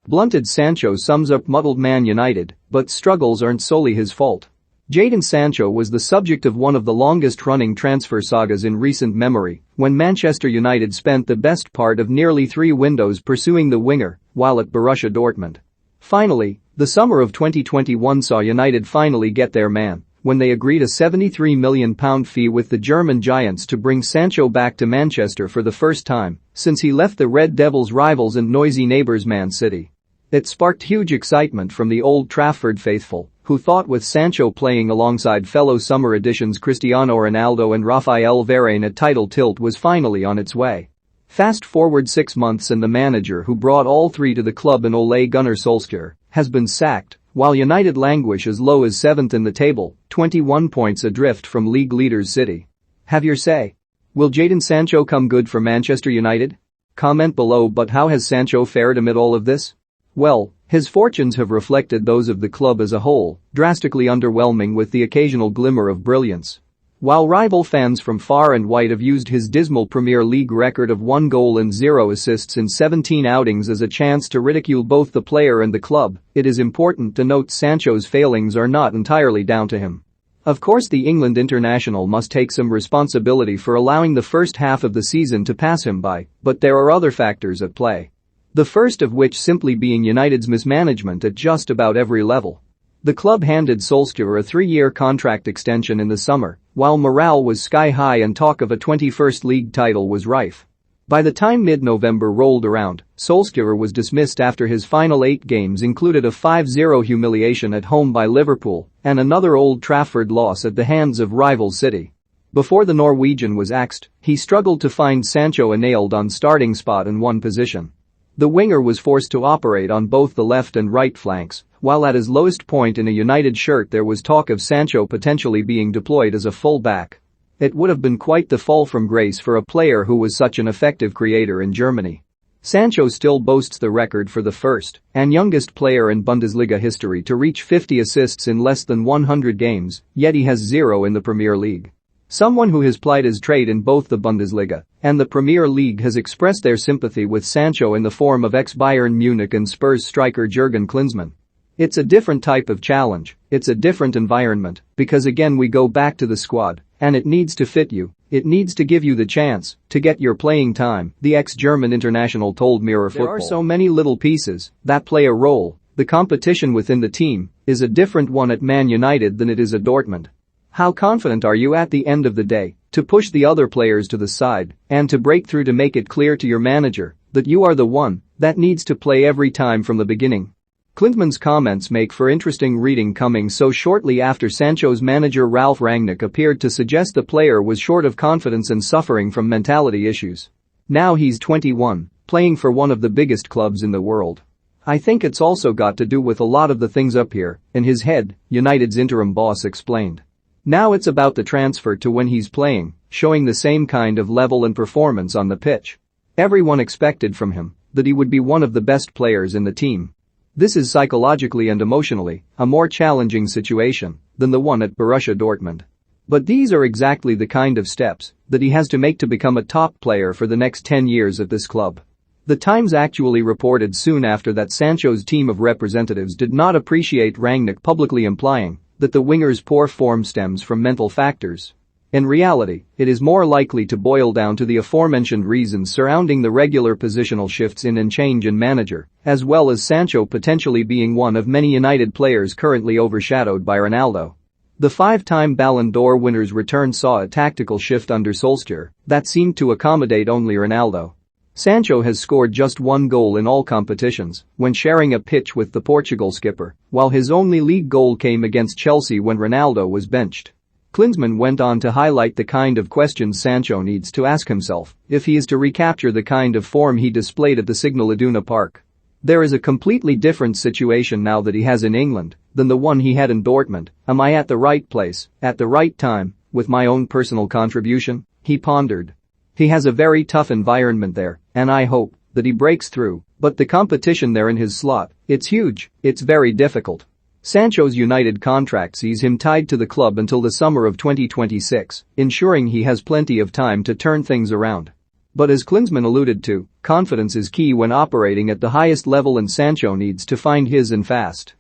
Blunted Sancho sums up muddled Man United, but struggles aren't solely his fault. Jadon Sancho was the subject of one of the longest-running transfer sagas in recent memory, when Manchester United spent the best part of nearly 3 windows pursuing the winger, while at Borussia Dortmund. Finally, the summer of 2021 saw United finally get their man, when they agreed a £73 million fee with the German giants to bring Sancho back to Manchester for the first time since he left the Red Devils' rivals and noisy neighbours Man City. It sparked huge excitement from the Old Trafford faithful, who thought with Sancho playing alongside fellow summer additions Cristiano Ronaldo and Raphael Varane a title tilt was finally on its way. Fast forward 6 months and the manager who brought all 3 to the club in Ole Gunnar Solskjaer has been sacked, while United languish as low as 7th in the table, 21 points adrift from league leaders City. Have your say. Will Jadon Sancho come good for Manchester United? Comment below. But how has Sancho fared amid all of this? Well, his fortunes have reflected those of the club as a whole, drastically underwhelming with the occasional glimmer of brilliance. While rival fans from far and wide have used his dismal Premier League record of 1 goal and 0 assists in 17 outings as a chance to ridicule both the player and the club, it is important to note Sancho's failings are not entirely down to him. Of course, the England international must take some responsibility for allowing the first half of the season to pass him by, but there are other factors at play. The first of which simply being United's mismanagement at just about every level. The club handed Solskjaer a 3-year contract extension in the summer, while morale was sky high and talk of a 21st league title was rife. By the time mid-November rolled around, Solskjaer was dismissed after his final 8 games included a 5-0 humiliation at home by Liverpool and another Old Trafford loss at the hands of rival City. Before the Norwegian was axed, he struggled to find Sancho a nailed-on starting spot in one position. The winger was forced to operate on both the left and right flanks, while at his lowest point in a United shirt there was talk of Sancho potentially being deployed as a full-back. It would have been quite the fall from grace for a player who was such an effective creator in Germany. Sancho still boasts the record for the first and youngest player in Bundesliga history to reach 50 assists in less than 100 games, yet he has 0 in the Premier League. Someone who has plied his trade in both the Bundesliga and the Premier League has expressed their sympathy with Sancho in the form of ex-Bayern Munich and Spurs striker Jurgen Klinsmann. It's a different type of challenge, it's a different environment, because again we go back to the squad, and it needs to fit you, it needs to give you the chance to get your playing time, the ex-German international told Mirror Football. There are so many little pieces that play a role. The competition within the team is a different one at Man United than it is at Dortmund. How confident are you at the end of the day to push the other players to the side and to break through to make it clear to your manager that you are the one that needs to play every time from the beginning? Klinsmann's comments make for interesting reading, coming so shortly after Sancho's manager Ralf Rangnick appeared to suggest the player was short of confidence and suffering from mentality issues. Now he's 21, playing for one of the biggest clubs in the world. I think it's also got to do with a lot of the things up here in his head, United's interim boss explained. Now it's about the transfer to when he's playing, showing the same kind of level and performance on the pitch. Everyone expected from him that he would be one of the best players in the team. This is psychologically and emotionally a more challenging situation than the one at Borussia Dortmund. But these are exactly the kind of steps that he has to make to become a top player for the next 10 years at this club. The Times actually reported soon after that Sancho's team of representatives did not appreciate Rangnick publicly implying that the winger's poor form stems from mental factors. In reality, it is more likely to boil down to the aforementioned reasons surrounding the regular positional shifts in and change in manager, as well as Sancho potentially being one of many United players currently overshadowed by Ronaldo. The 5-time Ballon d'Or winner's return saw a tactical shift under Solskjaer that seemed to accommodate only Ronaldo. Sancho has scored just 1 goal in all competitions when sharing a pitch with the Portugal skipper, while his only league goal came against Chelsea when Ronaldo was benched. Klinsmann went on to highlight the kind of questions Sancho needs to ask himself if he is to recapture the kind of form he displayed at the Signal Iduna Park. There is a completely different situation now that he has in England than the one he had in Dortmund. Am I at the right place, at the right time, with my own personal contribution? He pondered. He has a very tough environment there, and I hope that he breaks through, but the competition there in his slot, it's huge, it's very difficult. Sancho's United contract sees him tied to the club until the summer of 2026, ensuring he has plenty of time to turn things around. But as Klinsmann alluded to, confidence is key when operating at the highest level and Sancho needs to find his and fast.